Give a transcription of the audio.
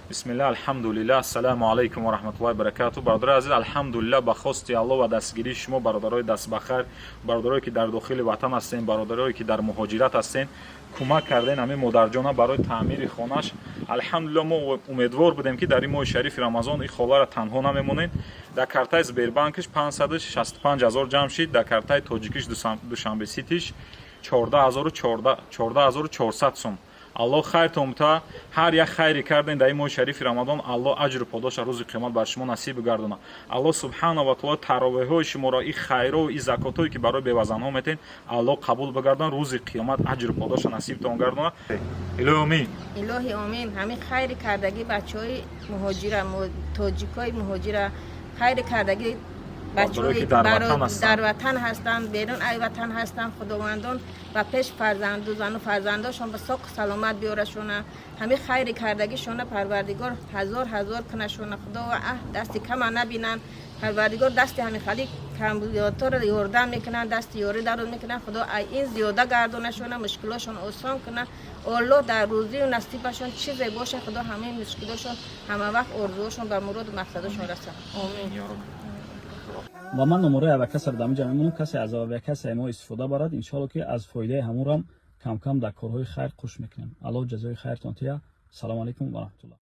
бисмилла, алҳамдулилла, ассалому алайкум ва раҳматуллоҳи ва баракатуҳ. Бародарои азиз, алҳамдулилла ба хости Аллоҳ ва дастгирии шумо бародарои дастбахайр, бародарое ки дар дохили ватан ҳастен, бародарое ки дар муҳоҷират ҳастен, кӯмак кардем ҳамин модарҷона барои таъмири хонаш. Алҳамдулилла, мо умедвор будем ки дар ин моҳи шарифи рамазон ин холаро танҳо намемонем. Дар картаи Сбербанкиш 565 000 ҷамъ шид, дар картаи Тоҷикиш Душанбеситиш 14400 сум. аллоҳ хайтон та ҳар як хайре карден дар ин моҳи шарифи рамазон, аллоҳ аҷру подоша рӯзи қиёмат бар шумо насиб гардона. аллоҳ субҳана ва таоло таровеҳҳои шуморо, и хайро и закотое ки барои бевазанҳо метен, аллоҳ қабул бигардон, рӯзи қиёмат аҷру подоша насибтон гардона. илоҳи омин. илоҳи омин. ҳамин хайри кардагӣ бачаҳои муҳоҷира, тоҷикои муҳоҷира, хайри кардагӣ бачаҳои дар ватан ҳастанд, берун ай ватан ҳастанд, худовандон ба пеш фарзанду зану фарзандошон ба соқу саломат биёрашона. ҳамин хайри кардагишона парвардигор ҳазор кунашона. худова дасти кама набинанд. парвардигор дасти ҳамин хали камбудиёторро ёрдам мекунанд, дасти ёрӣ дароз мекунанд. худо ай ин зиёда гардонашона, мушкилошон осон кунад. аллоҳ дар рӯзию насибашон чизе боша, худо ҳамин мушкилошон ҳама вақт орзуошон ба муроду мақсадошон расад. Омин. ва ман номораи авакасро дар инҷа мемонам, касе аз авакасаи мо истифода барад, иншоалло ки аз фоидаи ҳамонро кам кам дар корҳои хайр қӯш мекунем. аллоҳ ҷазои хайртон тия. салому алайкум ва раҳматуллоҳ.